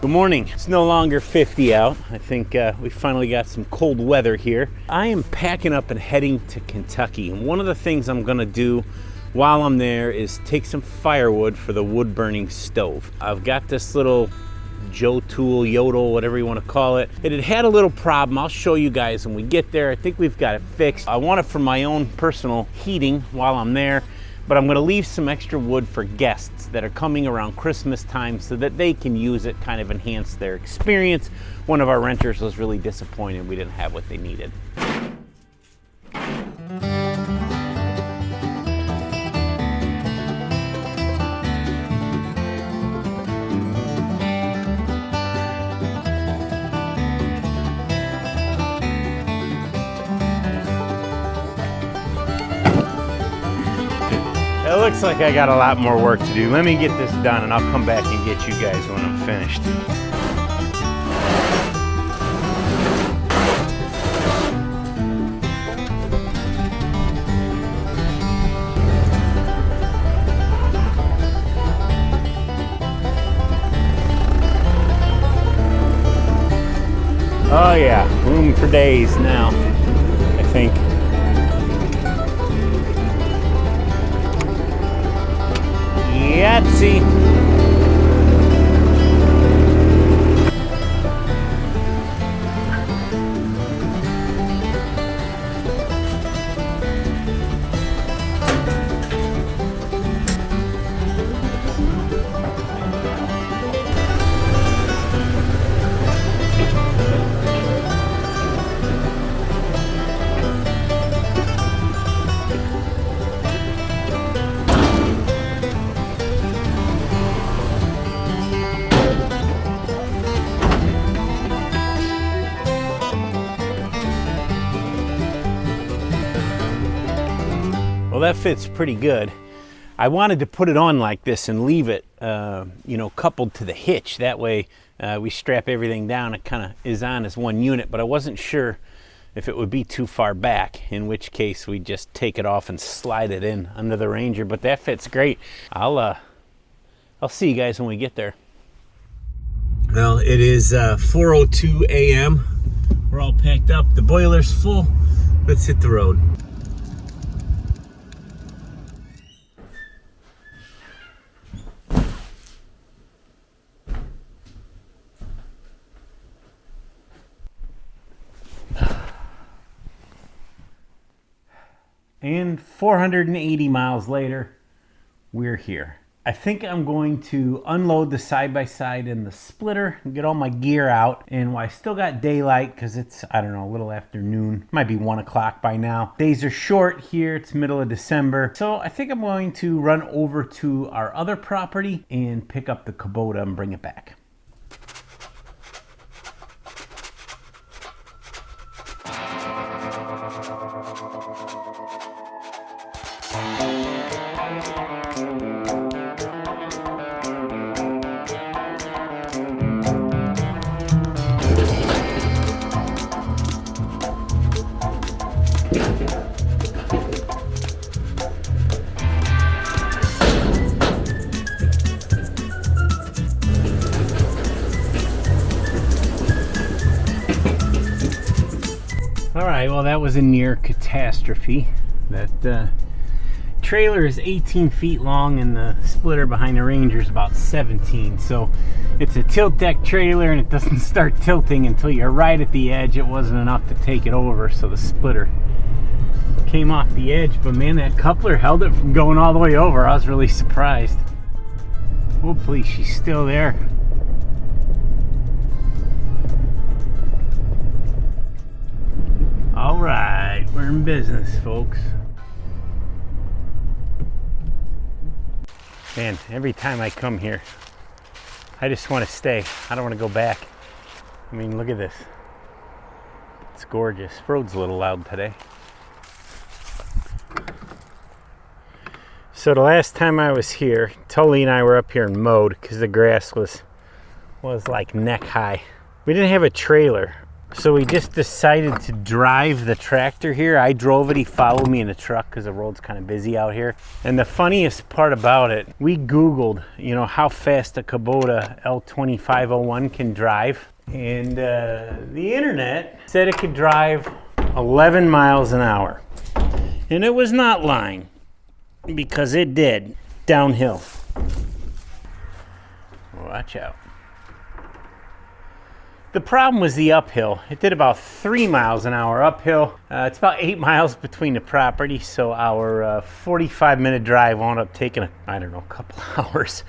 Good morning. It's no longer 50 out. I think we finally got some cold weather here. I am packing up and heading to Kentucky. And one of the things I'm gonna do while I'm there is take some firewood for the wood burning stove. I've got this little Joe Tool, Yodel, whatever you want to call it. It had a little problem. I'll show you guys when we get there. I think we've got it fixed. I want it for my own personal heating while I'm there, but I'm going to leave some extra wood for guests that are coming around Christmas time so that they can use it, kind of enhance their experience. One of our renters was really disappointed we didn't have what they needed. It looks like I got a lot more work to do. Let me get this done and I'll come back and get you guys when I'm finished. Oh yeah, room for days now, I think. Yahtzee. Well, that fits pretty good. I wanted to put it on like this and leave it, coupled to the hitch. That way we strap everything down. It kind of is on as one unit, but I wasn't sure if it would be too far back, in which case we just take it off and slide it in under the Ranger, but that fits great. I'll see you guys when we get there. Well, it is 4:02 a.m. We're all packed up. The boiler's full. Let's hit the road. And 480 miles later, we're here. I think I'm going to unload the side-by-side and the splitter and get all my gear out. And while I still got daylight, because it's, I don't know, a little after noon, might be 1 o'clock by now. Days are short here, it's middle of December. So I think I'm going to run over to our other property and pick up the Kubota and bring it back. Alright, well that was a near catastrophe. That trailer is 18 feet long and the splitter behind the Ranger is about 17. So it's a tilt deck trailer and it doesn't start tilting until you're right at the edge. It wasn't enough to take it over, so the splitter came off the edge. But man, that coupler held it from going all the way over. I was really surprised. Hopefully she's still there. All right, we're in business, folks. Man, every time I come here, I just want to stay. I don't want to go back. I mean, look at this. It's gorgeous. Road's a little loud today. So the last time I was here, Tully and I were up here and mowed because the grass was like neck high. We didn't have a trailer. So we just decided to drive the tractor here. I drove it, he followed me in the truck because the road's kind of busy out here. And the funniest part about it, we Googled, how fast a Kubota L2501 can drive. And the internet said it could drive 11 miles an hour. And it was not lying, because it did, downhill. Watch out. The problem was the uphill. It did about 3 miles an hour uphill. It's about 8 miles between the property, so our 45-minute drive wound up taking, a couple hours.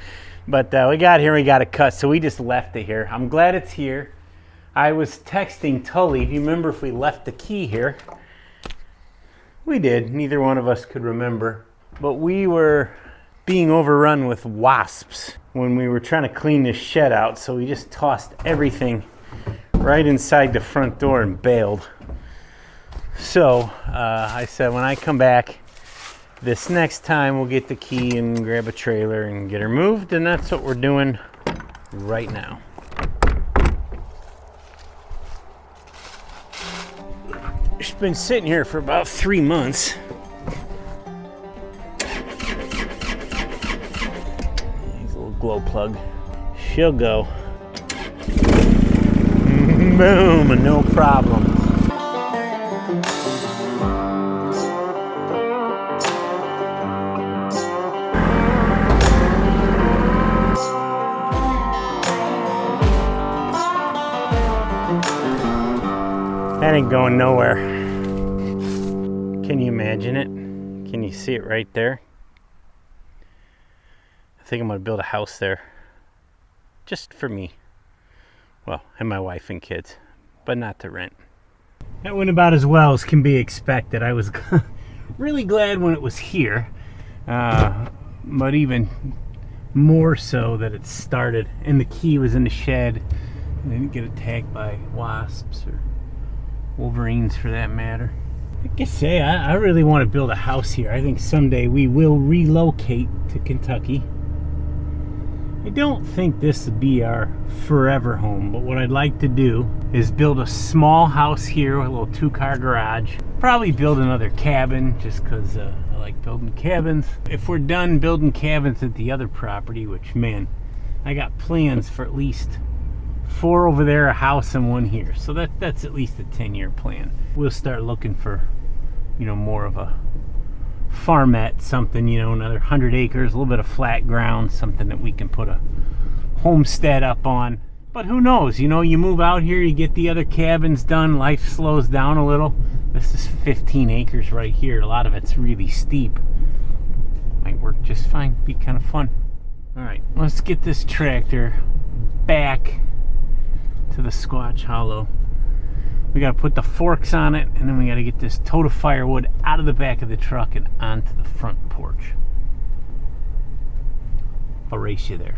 But we got here and we got it cut, so we just left it here. I'm glad it's here. I was texting Tully. Do you remember if we left the key here? We did. Neither one of us could remember. But we were being overrun with wasps when we were trying to clean this shed out, so we just tossed everything right inside the front door and bailed. So I said, when I come back this next time, we'll get the key and grab a trailer and get her moved, and that's what we're doing right now. She's been sitting here for about 3 months. Here's a little glow plug. She'll go. Boom, no problem. That ain't going nowhere. Can you imagine it? Can you see it right there? I think I'm gonna build a house there. Just for me. Well, and my wife and kids, but not to rent. That went about as well as can be expected. I was really glad when it was here, but even more so that it started and the key was in the shed. I didn't get attacked by wasps or wolverines for that matter. Like I say, I really want to build a house here. I think someday we will relocate to Kentucky. I don't think this would be our forever home, but what I'd like to do is build a small house here with a little 2-car garage. Probably build another cabin just because I like building cabins. If we're done building cabins at the other property, which, man, I got plans for at least 4 over there, a house, and 1 here. So that's at least a 10-year plan. We'll start looking for, more of a farmette, something, another 100 acres, a little bit of flat ground, something that we can put a homestead up on. But who knows, you move out here, you get the other cabins done, life slows down a little. This is 15 acres right here. A lot of it's really steep. Might work just fine, be kind of fun. All right, let's get this tractor back to the Squatch Hollow. We got to put the forks on it, and then we got to get this tote of firewood out of the back of the truck and onto the front porch. I'll race you there.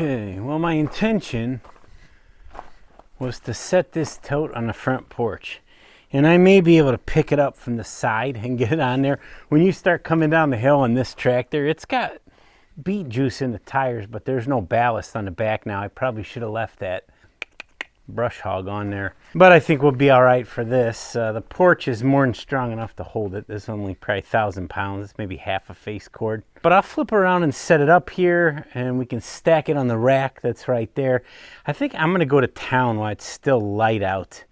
Okay, well, my intention was to set this tote on the front porch. And I may be able to pick it up from the side and get it on there. When you start coming down the hill on this tractor, it's got beet juice in the tires, but there's no ballast on the back now. I probably should have left that brush hog on there. But I think we'll be all right for this. The porch is more than strong enough to hold it. This is only probably 1,000 pounds. It's maybe half a face cord. But I'll flip around and set it up here, and we can stack it on the rack that's right there. I think I'm going to go to town while it's still light out.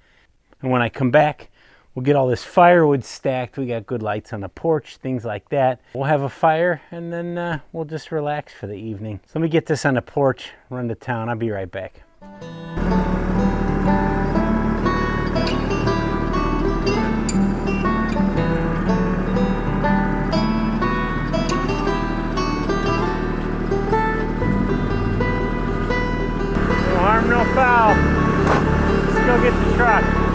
And when I come back, we'll get all this firewood stacked. We got good lights on the porch, things like that. We'll have a fire, and then we'll just relax for the evening. So let me get this on the porch, run to town. I'll be right back. No harm, no foul. Let's go get the truck.